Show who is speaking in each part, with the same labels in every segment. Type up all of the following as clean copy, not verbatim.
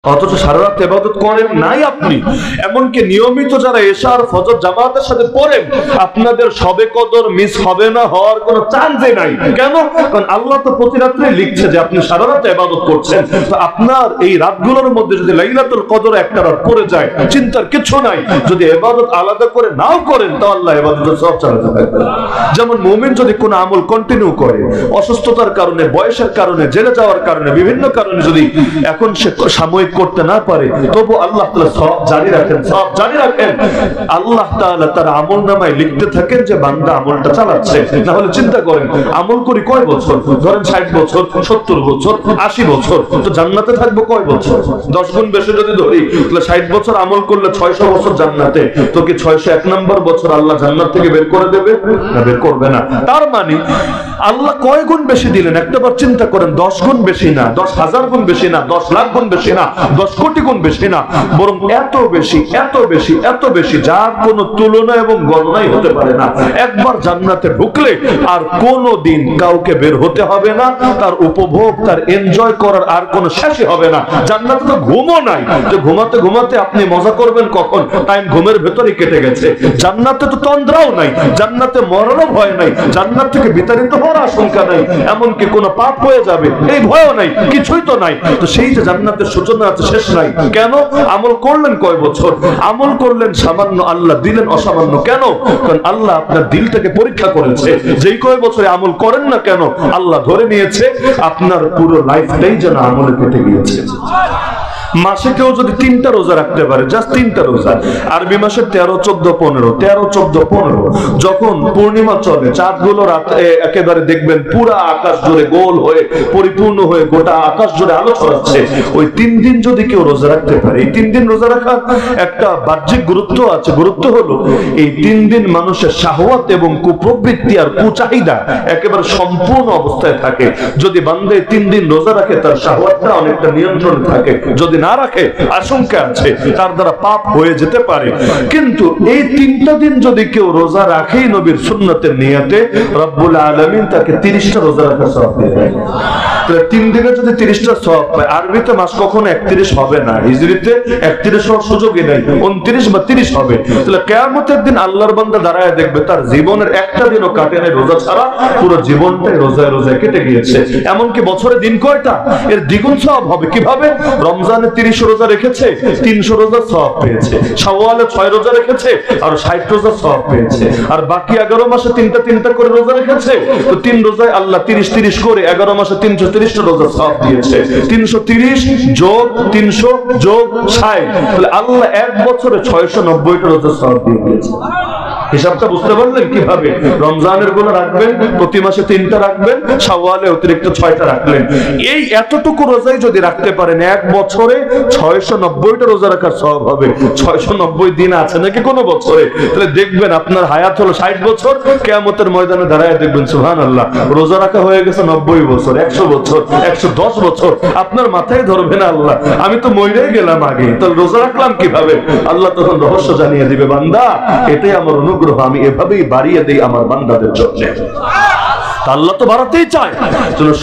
Speaker 1: অথচ সারা রাত ইবাদত করেন নাই আপনি। এমনকি নিয়মিত যারা এশা আর ফজর জামাতের সাথে পড়েন, আপনাদের শবে কদর মিস হবে না, হওয়ার কোনো চান্সই নাই। কেন? কারণ আল্লাহ তো প্রতি রাত্রে লিখছে যে আপনি সারা রাত ইবাদত করছেন। তো আপনার এই রাতগুলোর মধ্যে যদি লাইলাতুল কদর একটা রাত পড়ে যায়, চিন্তার কিছু নাই। যদি ইবাদত আলাদা করে নাও করেন, তো আল্লাহ ইবাদতের সব চালাতে থাকবে। যেমন মুমিন যদি কোনো আমল কন্টিনিউ করে, অসুস্থতার কারণে, বয়সের কারণে, জেলে যাওয়ার কারণে, বিভিন্ন কারণে যদি এখন সে সাময়িক করতে না পারে, তবু আল্লাহ তাআলা সওয়াব জারি রাখেন, সওয়াব জারি রাখেন। আল্লাহ তাআলা তার আমলনামায় লিখতে থাকেন যে বান্দা আমলটা চালাচ্ছে। না হলে চিন্তা করেন, আমল করি কয় বছর? ধরেন 60 বছর, 70 বছর, 80 বছর, তো জান্নাতে থাকবো কয় বছর? 10 গুণ বেশি যদি ধরি, তাহলে 60 বছর আমল করলে 600 বছর জান্নাতে। তো কি 601 নম্বর বছর আল্লাহ জান্নাত থেকে বের করে দেবে? না, বের করবে না। তার মানে আল্লাহ কয় গুণ বেশি দিলেন একটাবার চিন্তা করেন। 10 গুণ বেশি না, 10,000 গুণ বেশি না, 10 লাখ গুণ বেশি না, 10 কোটি গুণ বেশি না, বরং এত বেশি, এত বেশি, এত বেশি, যার কোনো তুলনা এবং গণনাই হতে পারে না। একবার জান্নাতে ঢুকলে আর কোনো দিন কাউকে বের হতে হবে না। তার উপভোগ, তার এনজয় করার আর কোনো শেষই হবে না। জান্নাতে তো ঘুমও নাই যে ঘুমাতে ঘুমাতে আপনি মজা করবেন কখন, টাইম ঘুমের ভেতরেই কেটে গেছে। জান্নাতে তো তন্দ্রাও নাই, জান্নাতে মরণও ভয় নাই, জান্নাত থেকে বিতাড়িত হওয়ার আশঙ্কা নাই, এমনকি কোনো পাপ হয়ে যাবে এই ভয়ও নাই, কিছুই তো নাই। তো সেই যে জান্নাতের সূচনা আছে, শেষ নাই। কেন? আমল করলেন কয় বছর? আমল করলেন সামান্য, আল্লাহ দিলেন অসামান্য। কেন? কারণ আল্লাহ আপনার দিলটাকে পরীক্ষা করেছে। যেই কয় বছরে আমল করেন না কেন, আল্লাহ ধরে নিয়েছে আপনার পুরো লাইফটাই যেন আমলে কেটে গিয়েছে। মাসে কেউ যদি 3টা রোজা রাখতে পারে, জাস্ট 3টা রোজা, আরবি মাসের 13, 14, 15, 13, 14, 15, যখন পূর্ণিমা চলে, চাঁদগুলো রাতে একেবারে দেখবেন পুরা আকাশ জুড়ে গোল হয়ে পরিপূর্ণ হয়ে গোটা আকাশ জুড়ে আলো ছড়াচ্ছে। ওই 3 দিন যদি কেউ রোজা রাখতে পারে, এই 3 দিন রোজা রাখার একটা বাহ্যিক গুরুত্ব আছে। গুরুত্ব হলো এই 3 দিন মানুষের শাহওয়াত এবং কুপ্রবৃত্তি আর কুচাহিদা একেবারে সম্পূর্ণ অবস্থায় থাকে। যদি বান্দা 3 দিন রোজা রাখে, তার শাহওয়াতটা অনেকটা নিয়ন্ত্রণে থাকে। যদি না রাখে, আশঙ্কা আছে তার দ্বারা পাপ হয়ে যেতে পারে। কিন্তু এই 3টা দিন যদি কেউ রোজা রাখেই নবীর সুন্নতের নিয়তে, রব্বুল আলামিন তাকে 30টা রোজা রাখার সওয়াব দেবেন। তাহলে 3 দিনে যদি 30টা সওয়াব পায়, আরবিতে মাস কখনো 31 হবে না, হিজরিতে 31 হওয়ার সুযোগই নাই, 29 বা 30 হবে। তাহলে কিয়ামতের দিন আল্লাহর বান্দা দাঁড়ায় দেখবে তার জীবনের একটা দিনও কাটে নাই রোজা ছাড়া, পুরো জীবনটাই রোজায় রোজায় কেটে গিয়েছে। এমনকি বছরে দিন কয়টা, এর দ্বিগুণ সওয়াব হবে। কিভাবে? রমজানে 30 রোজা রেখেছে, 300 রোজা সওয়াব পেয়েছে। শাওয়ালে 6 রোজা রেখেছে, আর 60 রোজা সওয়াব পেয়েছে। আর বাকি 11 মাসে 3টা করে রোজা রেখেছে, তো 3 রোজায় আল্লাহ 30 করে 11 মাসে 330টা রোজা সওয়াব দিয়েছে। 330 যোগ 300 যোগ 60, তাহলে আল্লাহ এক বছরে 690টা রোজা সওয়াব দিয়ে দিয়েছে। হিসাবটা বুঝতে পারলেন কিভাবে? রমজানের গুলো রাখবেন, প্রতি মাসে 3টা রাখবেন, শাওয়ালে অতিরিক্ত 6টা রাখলেন। এই এতটুকু রোজাই যদি রাখতে পারেন, এক বছরে 690টা রোজা রাখার সওয়াব হবে। 690 দিন আছে নাকি কোনো বছরে? তাহলে দেখবেন আপনার হায়াত হলো 60 বছর, কিয়ামতের ময়দানে দাঁড়ায় দেখবেন সুবহানাল্লাহ রোজা রাখা হয়ে গেছে 90 বছর, 100 বছর, 110 বছর। আপনার মাথায় ধরবে না আল্লাহ, আমি তো মরেই গেলাম আগে, তাহলে রোজা রাখলাম কিভাবে? আল্লাহ তখন রহস্য জানিয়ে দিবে, বান্দা এটাই আমার অনুগ্রহ, আমি এভাবেই বাড়িয়ে দেই আমার বান্দাদের জন্য। আল্লাহ তো বাড়াতেই চায়,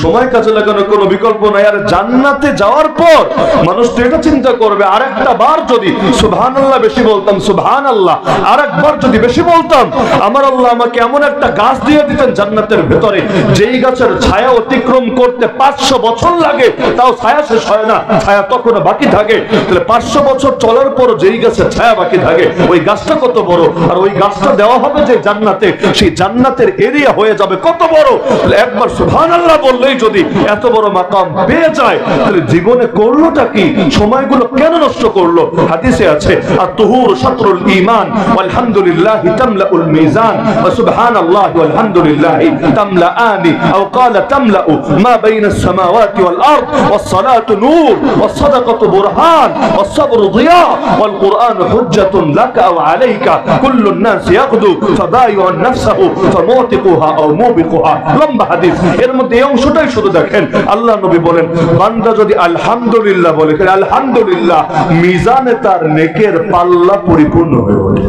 Speaker 1: সময় কাজে লাগানোর কোনো বিকল্প নাই। আর জান্নাতে যাওয়ার পর মানুষ তো এটা চিন্তা করবে, আরেকটা বার যদি সুবহানাল্লাহ বেশি বলতাম, সুবহানাল্লাহ আরেকবার যদি বেশি বলতাম, আমার আল্লাহ আমাকে এমন একটা গাছ দিয়ে দিতেন জান্নাতের ভেতরে, যেই গাছের ছায়া অতিক্রম করতে 500 বছর লাগে, তাও ছায়া শেষ হয় না, ছায়া তখনও বাকি থাকে। তাহলে 500 বছর চলার পর যেই গাছের ছায়া বাকি থাকে, ওই গাছটা কত বড়, আর ওই গাছটা দেওয়া হবে যে জান্নাতে, সেই জান্নাতের এরিয়া হয়ে যাবে কত বড়। একবার সুবহানাল্লাহ বললেই যদি এত বড় মাকাম পেয়ে যায়, তাহলে জীবনে করলোটা কি, সময়গুলো কেন নষ্ট করলো? হাদিসে আছে, আত-তুহুর শাতরুল ঈমান ওয়ালহামদুলিল্লাহি তামলাউল মিজান ওয়া সুবহানাল্লাহি ওয়ালহামদুলিল্লাহি তামলাআনি আও ক্বালা তামলাউ মা বাইনাস সামাওয়াতি ওয়াল আরদ ওয়াস-সালাতু নূর ওয়াস-সাদাকাতু বুরহান ওয়াস-সাবরু দিয়া ওয়াল কুরআনু হুজ্জাতুন লাকা আও আলাইকা কুল্লুন নাস ইয়াগদু ফাবায়ুন নাফসাহু ফামুতিকুহা আও মুবিকুহা। লম্বা হাদিস, এর মধ্যে এই অংশটাই শুধু দেখেন, আল্লাহ নবী বলেন, বান্দা যদি আলহামদুলিল্লাহ বলে, আলহামদুলিল্লাহ, মিজানে তার নেকের পাল্লা পরিপূর্ণ হয়ে ওঠে।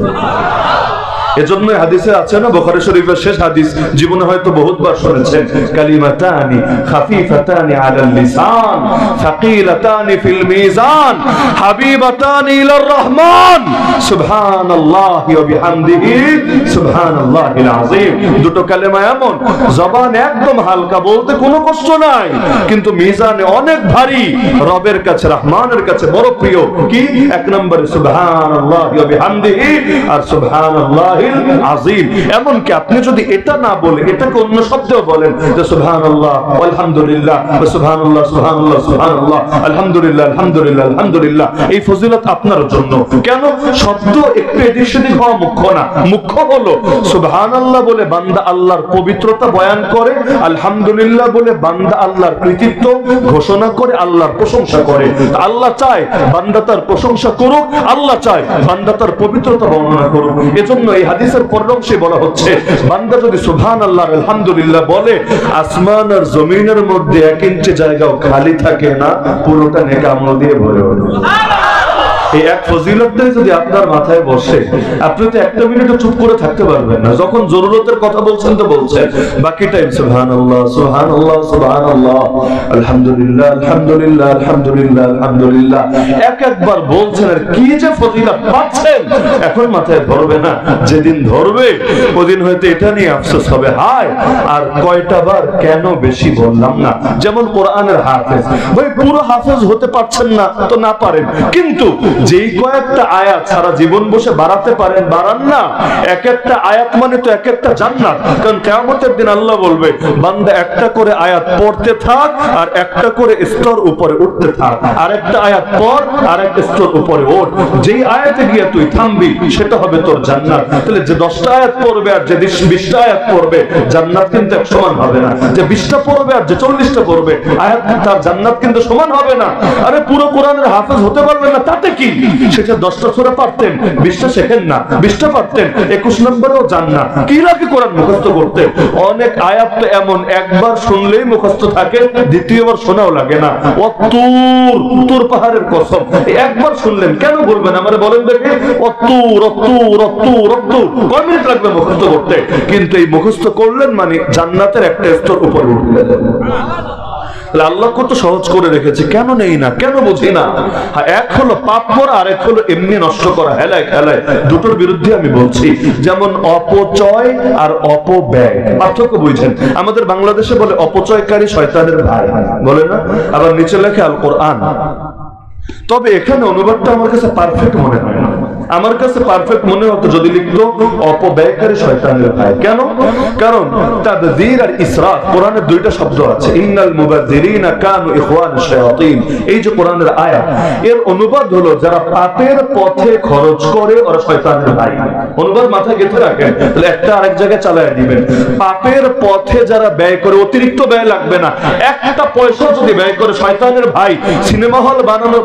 Speaker 1: এজন্য হাদিসে আছে না, বুখারী শরীফের শেষ হাদিস, জীবনে হয়তো বহুতবার শুনেছেন, কালিমাতানি খাফিফাতানি আলাল লিসান সাকিলাতানি ফিল মিজান হাবিবাতানি ইলার রহমান সুবহানাল্লাহি ওয়া বিহামদিহি সুবহানাল্লাহিল আযীম। দুটো কালেমা এমন, জবান একদম হালকা, বলতে কোনো কষ্ট নাই, কিন্তু মিজানে অনেক ভারী, রবের কাছে রহমানের কাছে বড় প্রিয়। কি? এক নম্বরে সুবহানাল্লাহি ওয়া বিহামদিহি আর সুবহানাল্লাহিল আযীম। এমন কি আপনি যদি এটা না বলে এটাকে অন্য শব্দেও বলেন যে সুবহানাল্লাহ আলহামদুলিল্লাহ সুবহানাল্লাহ সুবহানাল্লাহ সুবহানাল্লাহ আলহামদুলিল্লাহ আলহামদুলিল্লাহ আলহামদুলিল্লাহ, এই ফজিলত আপনার জন্য। কেন? শব্দ একটু এদিক সেদিক হওয়া মুখ্য না, মুখ্য হলো সুবহানাল্লাহ বলে বান্দা আল্লাহর পবিত্রতা বয়ান করে, আলহামদুলিল্লাহ বলে বান্দা আল্লাহর কৃতিত্ব ঘোষণা করে, আল্লাহর প্রশংসা করে। আল্লাহ চায় বান্দা তার প্রশংসা করুক, আল্লাহ চায় বান্দা তার পবিত্রতা বর্ণনা করুক। এজন্য এই হাদিসের পরের অংশে বলা হচ্ছে, বান্দা যদি সুবহানাল্লাহ আলহামদুলিল্লাহ বলে, আসমান আর জমিনের মধ্যে 1 ইঞ্চি জায়গাও খালি থাকে না, পুরোটা নেক আমল দিয়ে ভরে ওঠে। এই এক ফজিলতটাই যদি আপনার মাথায় বসে, আপনি তো একটা মিনিটও চুপ করে থাকতে পারবেন না। যখন জরুরতের কথা বলছেন তো বলছেন, বাকি টাইম সুবহানাল্লাহ সুবহানাল্লাহ সুবহানাল্লাহ আলহামদুলিল্লাহ আলহামদুলিল্লাহ আলহামদুলিল্লাহ আলহামদুলিল্লাহ একবার বলছেন, আর কি যে ফজিলত পাচ্ছেন এখন মাথায় ধরবে না। যেদিন ধরবে ওদিন হয়তো এটা নিয়ে আফসোস হবে, হায় আর কয়টা বার কেন বেশি বললাম না। যেমন কোরআনের হাফেজ, ভাই পুরো হাফেজ হতে পারছেন না তো না পারেন, কিন্তু যেই কয়েকটা আয়াত সারা জীবন বসে বাড়াতে পারেন বাড়ান না। এক একটা আয়াত মানে তো এক একটা জান্নাত। কারণ কিয়ামতের দিন আল্লাহ বলবে, বান্দা একটা করে আয়াত পড়তে থাক আর একটা করে স্তর উপরে উঠতে থাক, আর একটা আয়াত পড় আর একটা স্তর উপরে ওঠ। যেই আয়াতে গিয়ে তুই থামবি সেটা হবে তোর জান্নাত। তাহলে যে 10টা আয়াত পড়বে আর যে 20টা আয়াত পড়বে, জান্নাত কিন্তু এক সমান হবে না। যে 20টা পড়বে আর যে 40টা পড়বে, আয়াত তার জান্নাত কিন্তু সমান হবে না। আরে পুরো কোরআনের হাফেজ হতে পারবেন না তাতে কি? সেটা 10টা সূরা পারতেন, 20টা শেখেন না, 20টা পারতেন, 21 নম্বরেও যান না, কি লাগে কোরআন মুখস্থ করতে? অনেক আয়াত তো এমন একবার শুনলেই মুখস্থ থাকে, দ্বিতীয়বার শোনাও লাগে না। অতুর তুর পাহাড়ের কসম, একবার শুনলেন কেন বলবেন? আমারে বলেন দেখে, অতুর অতুর অতুর অতুর কয় মিনিট লাগবে মুখস্থ করতে? কিন্তু এই মুখস্থ করলেন মানে জান্নাতের একটা স্তর উপরে উঠলেন। আল্লাহ কত সহজ করে রেখেছে, কেন নেই না, কেন বুঝি না? এক হলো পাপ করা, আর এক হলো এমনি নষ্ট করা, হেলায় খেলায়। দুটোর বিরুদ্ধে আমি বলছি। যেমন অপচয় আর অপব্যয়, পার্থক্য বুঝেন। আমাদের বাংলাদেশে বলে অপচয়কারী শয়তানের ভাই, বলে না? আবার নিচে লেখে আল কোরআন। তবে এখানে অনুবাদটা আমার কাছে পারফেক্ট মনে হয় না। আমার কাছে পারফেক্ট মনে হতো যদি লিখতো অপব্যয়কারী শয়তানের ভাই। কেন? কারণ তাবযীর আর ইসরাফ কোরআনের দুইটা শব্দ আছে, ইন্নাল মুবাযযিরিনা কানু ইখওয়ানাশ শায়াতিন। এই যে কোরআনের আয়াত, এর অনুবাদ হলো যারা পাপের পথে খরচ করে ওরা শয়তানের ভাই। অনুবাদ মাথায় গেঁথে রাখেন, তাহলে একটা আরেক জায়গায় চালায় দিবেন। পাপের পথে যারা ব্যয় করে, অতিরিক্ত ব্যয় লাগবে না, একটা পয়সা যদি ব্যয় করে, শয়তানের ভাই। সিনেমা হল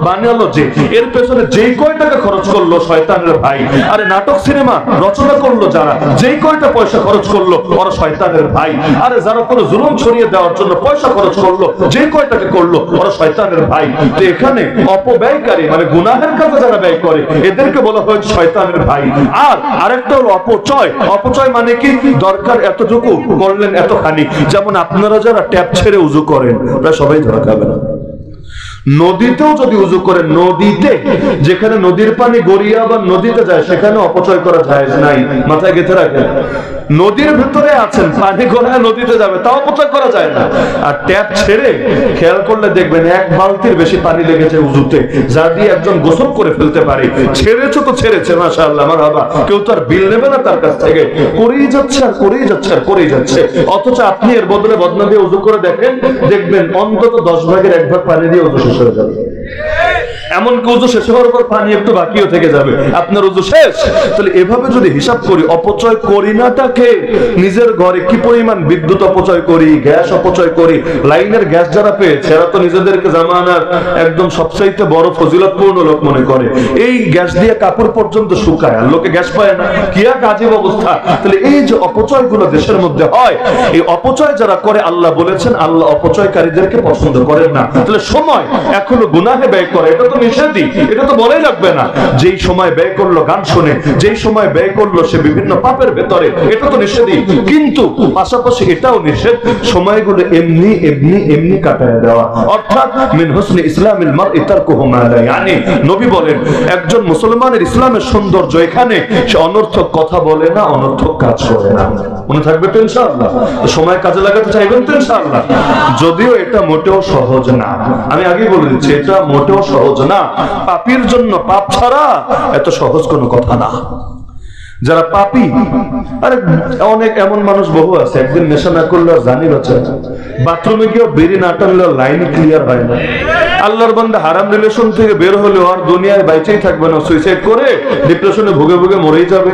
Speaker 1: বানালো যে, এর পেছনে যেই কয় টাকা খরচ করলো শয়তানের ভাই। আরে নাটক সিনেমা রচনা করলো যারা, যেই কয়টা পয়সা খরচ করলো ওরা শয়তানের ভাই। আরে যারা কোনো জুলুম ছড়িয়ে দেওয়ার জন্য পয়সা খরচ করলো, যে কয়টাকে করলো ওরা শয়তানের ভাই। তো এখানে অপব্যয়কারী মানে গুনাহের কাজে যারা ব্যয় করে, এদেরকে বলা হয়েছে শয়তানের ভাই। আর আরেকটা হলো অপচয়। অপচয় মানে কি? দরকার এতটুকু, করলেন এতখানি। যেমন আপনারা যারা ট্যাপ ছেড়ে উজু করেন, ওরা সবাই ধরা খাবে না। নদীতেও যদি উজু করেন, নদীতে যেখানে নদীর পানি গড়িয়ে আবার নদীতে যায়, সেখানে অপচয় করা যায় নাই, মাথায় গেঁথে রাখেন। নদীর ভিতরে আছেন, পানি গড়ায় নদীতে যাবে, তাও অপচয় করা যায় না। আর ট্যাপ ছেড়ে খেয়াল করলে দেখবেন 1 বালতির বেশি পানি লেগেছে উজুতে, যা দিয়ে একজন গোসল করে ফেলতে পারে। ছেড়েছো তো ছেড়েছে, মাশাআল্লাহ, মারহাবা, কেউ তো আর বিল নেবে না তার কাছ থেকে, করেই যাচ্ছে আর করেই যাচ্ছে আর করেই যাচ্ছে। অথচ আপনি এর বদলে বদনা দিয়ে উজু করে দেখেন, দেখবেন অন্তত 10 ভাগের 1 ভাগ পানি দিয়ে উজু শেষ হয়ে যাবে। এমনকি উজু শেষ হওয়ার পর পানি একটু বাকিও থেকে যাবে, আপনার উজু শেষ। তাহলে এভাবে যদি হিসাব করি, অপচয় করি নাটাকে, নিজের ঘরে কি পরিমাণ বিদ্যুৎ অপচয় করি, গ্যাস অপচয় করি। লাইনের গ্যাস যারা পেয়েছে এরা তো নিজেদেরকে জামানার একদম সবচাইতে বড় ফজিলতপূর্ণ লোক মনে করে। এই গ্যাস দিয়ে কাপড় পর্যন্ত শুকায়, আর লোকে গ্যাস পায় না, কি এক আজীব অবস্থা। তাহলে এই যে অপচয়গুলো দেশের মধ্যে হয়, এই অপচয় যারা করে, আল্লাহ বলেছেন আল্লাহ অপচয়কারীদেরকে পছন্দ করেন না। তাহলে সময় এখনো গুনাহে ব্যয় করে, এটা তো নিষেধই, এটা তো বলাই লাগবে না। যেই সময় ব্যয় করলো গান শুনে, যেই সময় ব্যয় করলো সে বিভিন্ন পাপের ভেতরে, এটা তো নিষেধই। কিন্তু পাশাপাশি এটাও নিষেধ সময়গুলো এমনি এমনি এমনি কাটায় দেওয়া, অর্থাৎ মিন হুসনি ইসলামিল মারই তারকুহু মা লা ইয়ানি। নবী বলেন একজন মুসলমানের ইসলামের সৌন্দর্য এখানে সে অনর্থক কথা বলে না, অনর্থক কাজ করে না। মনে থাকবে তো ইনশাআল্লাহ? সময় কাজে লাগাতে চাইবেন তো ইনশাআল্লাহ? যদিও এটা মোটেও সহজ না, আমি আগেই বলে দিচ্ছি, এটা মোটেও সহজ না। পাপীর জন্য পাপ ছাড়া এত সহজ কোনো কথা না। যারা পাপী, আরে অনেক এমন মানুষ বহু আছে, একদিন নেশা না করলে জানি বাঁচে, বাথরুমে গিয়ে বেরিয়ে না টানলে লাইন ক্লিয়ার হয় না। আল্লাহর বান্দা হারাম রিলেশন থেকে বের হলে আর দুনিয়ায় বাইচেই থাকবে না, সুইসাইড করে ডিপ্রেশনে ভুগে ভুগে মরেই যাবে।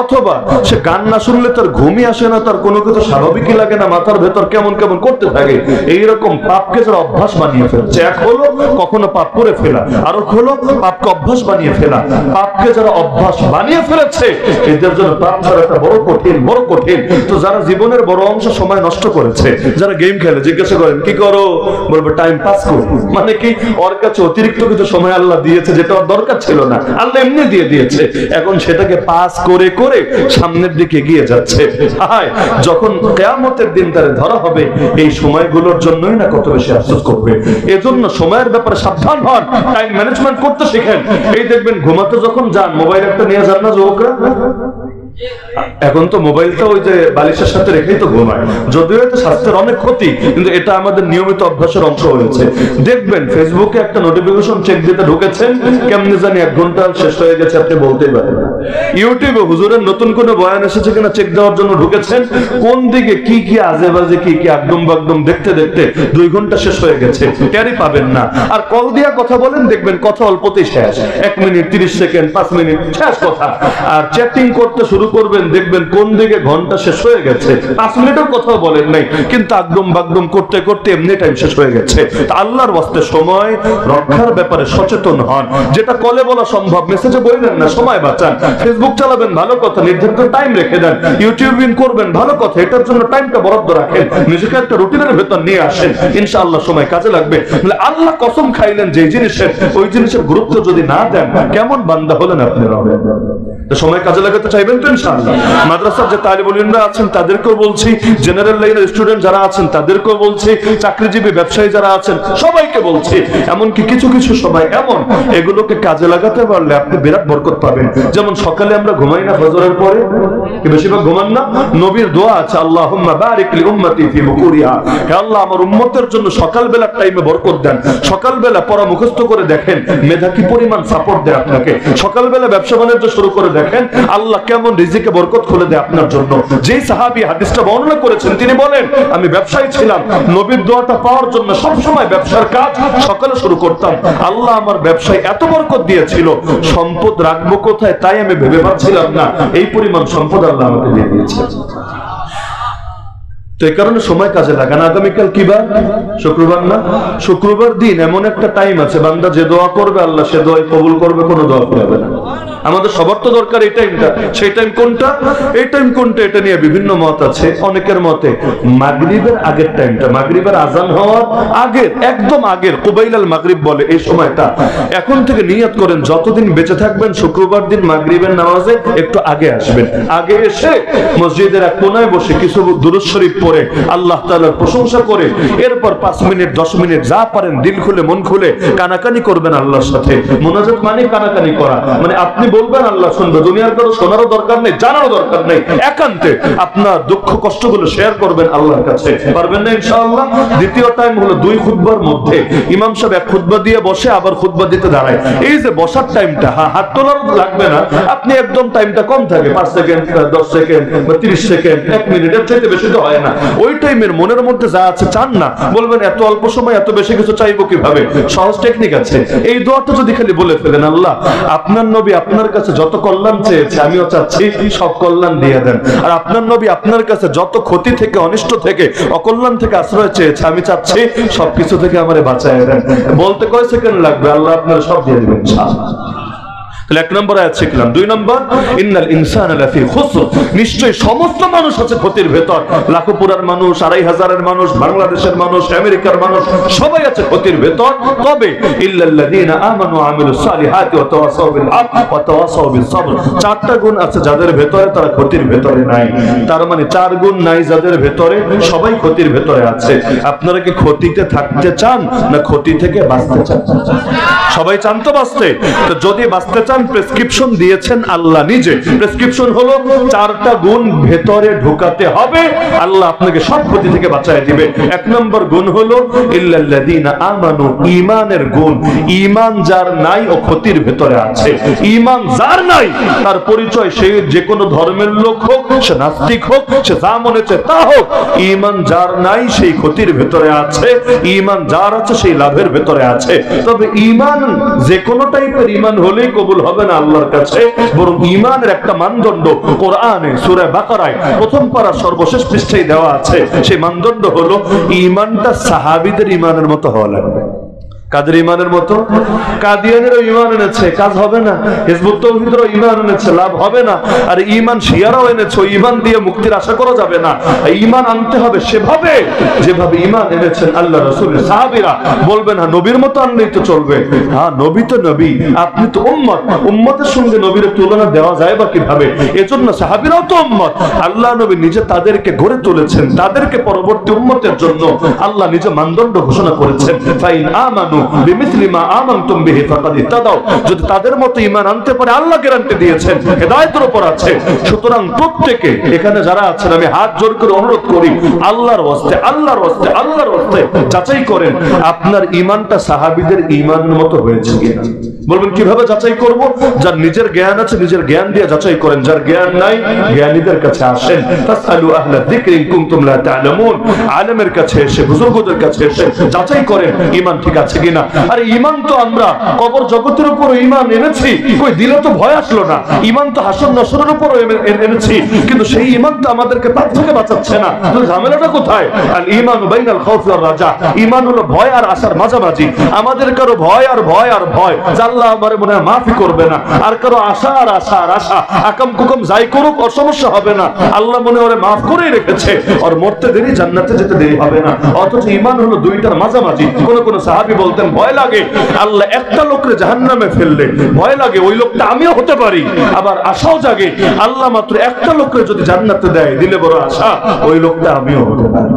Speaker 1: অথবা সে গান না শুনলে তার ঘুমই আসে না, তার কোনো কিছু স্বাভাবিকই লাগে না, মাথার ভেতর কেমন কেমন করতে থাকে। এইরকম পাপকে যারা অভ্যাস বানিয়ে ফেলছে, এক হলো কখনো পাপ করে ফেলা, আর হলো পাপকে অভ্যাস বানিয়ে ফেলা। পাপকে যারা অভ্যাস বানিয়ে ফেলেছে এদের জন্য পাপ ছাড়াটা বড় কঠিন, বড় কঠিন। তো যারা জীবনের বড় অংশ সময় নষ্ট করেছে, যারা গেম খেলে, জিজ্ঞাসা করেন কি করো, বলবে টাইম পাস করো। মানে কি, ওর কাছে অতিরিক্ত কিছু সময় আল্লাহ দিয়েছে যেটা ওর দরকার ছিল না, আল্লাহ এমনি দিয়ে দিয়েছে, এখন সেটাকে পাস করে করে সামনের দিকে এগিয়ে যাচ্ছে। হায়, যখন কিয়ামতের দিন তারে ধরা হবে, এই সময়গুলোর জন্যই না কত বেশি আফসোস করবে। এজন্য সময়ের ব্যাপারে সাবধান হন, টাইম ম্যানেজমেন্ট করতে শিখেন। এই দেখবেন ঘুমাতে যখন যান মোবাইল একটা নিয়ে যান না যুবকরা, এখন তো মোবাইলটা ওই যে বালিশের সাথে রেখেই তো ঘুমায়, যদিও এটা স্বাস্থ্যের অনেক ক্ষতি, কিন্তু এটা আমাদের নিয়মিত অভ্যাসের অংশ হয়েছে। দেখবেন ফেসবুকে একটা নোটিফিকেশন চেক দিতে ঢুকেছেন, কেমনি জানি 1 ঘন্টা শেষ হয়ে গেছে, আপনি বলতেই পারেন না। ইউটিউবে হুজুরের নতুন কোনো বয়ান এসেছে কিনা চেক দেওয়ার জন্য ঢুকেছেন, কোন দিকে কি কি আজে বাজে কি কি একদম বাকদম দেখতে দেখতে 2 ঘন্টা শেষ হয়ে গেছে, টেরই পাবেন না। আর কল দিয়া কথা বলেন, দেখবেন কথা অল্পতেই শেষ, 1 মিনিট 30 সেকেন্ড 5 মিনিট শেষ কথা। আর চ্যাটিং করতে শুরু করবেন, দেখবেন কোন দিকে ঘন্টা শেষ হয়ে গেছে, 5 মিনিটও কথা বলেন নাই, কিন্তু একদম বাকদম করতে করতে এমনি টাইম শেষ হয়ে গেছে। আল্লাহর ওয়াস্তে সময় রক্ষার ব্যাপারে সচেতন হন। যেটা কলে বলা সম্ভব মেসেজে বললেন না, সময় বাঁচান। ফেসবুক চালাবেন, ভালো কথা, নির্ধারিত টাইম রেখে দেন। ইউটিউবিং করবেন, ভালো কথা, এটার জন্য টাইমটা বরাদ্দ রাখেন। নিজেকে একটা রুটিনের ভেতর নিয়ে আসেন, ইনশাআল্লাহ সময় কাজে লাগবে। আল্লাহ কসম খাইলেন যে জিনিসের, ওই জিনিসের গুরুত্ব যদি না দেন, কেমন বান্দা হলেন আপনি? সময় কাজে লাগাতে চাইবেন তো ইনশাআল্লাহ? মাদ্রাসার যে তালিবুল ইলমরা আছেন তাদেরকেও বলছি, জেনারেল লাইনের স্টুডেন্ট যারা আছেন তাদেরকেও বলছি, চাকরিজীবী ব্যবসায়ী যারা আছেন সবাইকে বলছি, এমনকি কিছু কিছু সময় এমন, এগুলোকে কাজে লাগাতে পারলে আপনি বিরাট বরকত পাবেন। যেমন সকালে আমরা ঘুমাই না ফজরের পরে, কি বেশিরভাগ ঘুমান না? নবীর দোয়া আছে, আল্লাহুম্মা বারিক লি উম্মতি ফি বুকুরিহা, হে আল্লাহ আমার উম্মতের জন্য সকালবেলার টাইমে বরকত দেন। সকালবেলা পড়া মুখস্থ করে দেখেন মেধা কি পরিমাণ সাপোর্ট দেয় আপনাকে। সকালবেলা ব্যবসা বাণিজ্য শুরু করে দেখেন আল্লাহ কেমন রিজিকে বরকত খুলে দেয় আপনার জন্য। যেই সাহাবী হাদিসটা বর্ণনা করেছেন তিনি বলেন, আমি ব্যবসায়ী ছিলাম, নবীর দোয়াটা পাওয়ার জন্য সব সময় ব্যবসার কাজ সকালে শুরু করতাম। আল্লাহ আমার ব্যবসায় এত বরকত দিয়েছিল, সম্পদ রাখবো কোথায় তাই আমি ভেবে পাচ্ছিলাম না, এই পরিমাণ সম্পদ আল্লাহ আমাকে দিয়ে দিয়েছে। তো এই কারণে সময় কাজে লাগান। আগামীকাল কি বার? শুক্রবার না? শুক্রবার দিন এমন একটা টাইম আছে, বান্দা যে দোয়া করবে আল্লাহ সে দোয়া কবুল করবে, কোনো দোয়া করবে না। আমাদের সবার তো দরকার এই টাইমটা। সেই টাইম কোনটা, এই টাইম কোনটা, এটা নিয়ে বিভিন্ন মত আছে। অনেকের মতে মাগরিবের আগের টাইমটা, মাগরিবের আজান হওয়ার আগের, একদম আগের, কুবাইলাল মাগরিব বলে এই সময়টা। এখন থেকে নিয়ত করেন যতদিন বেঁচে থাকবেন শুক্রবার দিন মাগরিবের নামাজে একটু আগে আসবেন। আগে এসে মসজিদের এক কোনায় বসে কিছু দুরূদ শরীফ পড়ে আল্লাহ তাআলার প্রশংসা করে এরপর 5 মিনিট 10 মিনিট যা পারেন দিল খুলে মন খুলে কানাকানি করবেন আল্লাহর সাথে। মুনাজাত মানে কানাকানি করা, মানে আপনি বলবেন আল্লাহ শুনবে, দুনিয়ার কারো শোনারও দরকার নেই, জানারও দরকার নেই, একান্তে আপনার দুঃখ কষ্টগুলো শেয়ার করবেন আল্লাহর কাছে। পারবেন না ইনশাআল্লাহ? দ্বিতীয় টাইম হলো 2 খুতবার মধ্যে ইমাম সাহেব এক খুতবা দিয়ে বসে আবার খুতবা দিতে দাঁড়ায়। এই যে বসার টাইমটা, হাত তোলার লাগবে না, আপনি একদম টাইমটা কম থাকে, 5 সেকেন্ড 10 সেকেন্ড বা 30 সেকেন্ড 1 মিনিট, এর চাইতে বেশি তো হয় না। ওই টাইমের মনের মধ্যে যা আছে চান না, বলবেন এত অল্প সময় এত বেশি কিছু চাইবো কিভাবে, সহজ টেকনিক আছে। এই দোয়াটা যদি খালি বলে ফেলেন, আল্লাহ আপনার নবী আপনার কাছে যত কল্যাণ চেয়েছে আমিও চাচ্ছি সব কল্যাণ দিয়ে দেন, আর আপনার নবী আপনার কাছে যত ক্ষতি থেকে অনিষ্ট থেকে অকল্যাণ থেকে আশ্রয় চেয়েছে আমি চাচ্ছি সবকিছু থেকে আমারে বাঁচায় দেন। বলতে কয় সেকেন্ড লাগবে, আল্লাহ আপনার সব দিয়ে দিবেন। এক নম্বর আয়াত শিখলাম। দুই নম্বর, ইন্নাল ইনসানা লাফি খুসর, নিশ্চয়ই সমস্ত মানুষ আছে ক্ষতির ভেতর। লাখোপুরার মানুষ, ২৫০০০-এর মানুষ, বাংলাদেশের মানুষ, আমেরিকার মানুষ, সবাই আছে ক্ষতির ভেতর। তবে ইল্লাল্লাযীনা আমানু ওয়া আমিলুস সালিহাতি ওয়া তাওয়াসাউ বিল হক ওয়া তাওয়াসাউ বিস সাবর, চারটা গুণ আছে যাদের ভেতরে, তারা ক্ষতির ভেতরে নাই। তার মানে চার গুণ নাই যাদের ভেতরে, সবাই ক্ষতির ভেতরে আছে। আপনারা কি ক্ষতিতে থাকতে চান না ক্ষতি থেকে বাঁচতে চান? সবাই চান তো বাঁচতে। তো যদি বাঁচতে চান, প্রেসক্রিপশন দিয়েছেন আল্লাহ নিজে। প্রেসক্রিপশন হলো চারটা গুণ ভেতরে ঢোকাতে হবে, আল্লাহ আপনাকে সব ক্ষতি থেকে বাঁচায় দিবে। এক নম্বর গুণ হলো ইল্লাল্লাযীনা আমানু, ঈমানের গুণ। ঈমান যার নাই ও ক্ষতির ভেতরে আছে। ঈমান যার নাই, তার পরিচয় সে যে কোনো ধর্মের লোক হোক, সে নাস্তিক হোক, সে যা মনে চায় তা হোক, ঈমান যার নাই সেই ক্ষতির ভেতরে আছে। ঈমান যার আছে সেই লাভের ভেতরে আছে। তবে ঈমান যে কোনো টাইপের ঈমান হলেই কবুল হবে না আল্লাহর কাছে, বরং ঈমানের একটা মানদণ্ড কোরআনে সূরা বাকারায় প্রথম পারা সর্বশেষ পৃষ্ঠায় দেওয়া আছে। সেই মানদণ্ড হলো ঈমানটা সাহাবীদের ঈমানের মতো হওয়া লাগবে। কাদের ঈমানের মতো? কাদিয়ানেরও ঈমান এনেছে, কাজ হবে না। হিজবুত তাওহীদেরও ঈমান এনেছে, লাভ হবে না। আর ঈমান শিয়ারাও এনেছে, ঈমান দিয়ে মুক্তির আশা করা যাবে না। ঈমান আনতে হবে সেভাবে যেভাবে ঈমান এনেছেন আল্লাহ রাসূল। সাহাবীরা বলবেন হ্যাঁ নবীর মতো আনলেই তো চলবে। হ্যাঁ নবী তো নবী, আপনি তো উম্মত, উম্মতের সঙ্গে নবীর তুলনা দেওয়া যায় বা কিভাবে? এজন্য সাহাবীরাও তো উম্মত। আল্লাহ নবী নিজে তাদেরকে গড়ে তুলেছেন, তাদেরকে পরবর্তী উম্মতের জন্য আল্লাহ নিজে মানদণ্ড ঘোষণা করেছেন। ফাইন আমানু বিমিসলি মা আমানতুম বিহি ফাকাদ ইহতাদাউ, যদি তাদের মতো ঈমান আনতে পারে আল্লাহ গ্যারান্টি দিয়েছেন হেদায়েতের উপর আছে। সুতরাং প্রত্যেকে এখানে যারা আছেন, আমি হাত জোর করে অনুরোধ করি, আল্লাহর ওয়াস্তে, আল্লাহর ওয়াস্তে, আল্লাহর ওয়াস্তে যাচাই করেন আপনার ঈমানটা সাহাবীদের ঈমানের মতো হয়েছে কিনা। বলবেন কিভাবে যাচাই করব? যার নিজের জ্ঞান আছে নিজের জ্ঞান দিয়ে যাচাই করেন, যার জ্ঞান নাই জ্ঞানীদের কাছে আসেন। ফাসআলু আহলা যিকরি ইন কুনতুম লা তা'লামুন, আলেমের কাছে এসে, বুজুর্গদের কাছে এসে যাচাই করেন ঈমান ঠিক আছে কিনা। আরে ঈমান তো আমরা কবর জগতের উপর ঈমান এনেছি, কই দিলে তো ভয় আসলো না। ঈমান তো হাসর নাসরের উপর এনেছি, কিন্তু সেই ঈমান তো আমাদেরকে তার থেকে বাঁচাচ্ছে না। তো ঝামেলাটা কোথায়? আল ঈমানু বাইনাল খাউফি ওয়ার রাজা, ঈমান হলো ভয় আর আশার মাঝামাঝি। আমাদের কারো ভয় আর ভয় আর ভয়, আল্লাহ আমারে মনে হয় মাফই করবে না। আর কারো আশা আর আশা আর আশা, আকাম কুকাম যাই করুক ওর সমস্যা হবে না, আল্লাহ মনে ওরে মাফ করেই রেখেছে, ওর মরতে দেরি জান্নাতে যেতে দেরি হবে না। অথচ ঈমান হলো দুইটার মাঝামাঝি। কোন সাহাবী বলতেন ভয় লাগে আল্লাহ একটা লোকরে জাহান্নামে ফেললে ভয় লাগে ওই লোকটা আমিও হতে পারি, আবার আশাও জাগে আল্লাহ মাত্র একটা লোকরে যদি জান্নাতে দেয়, দিলে বড় আশা ওই লোকটা আমিও হতে পারি।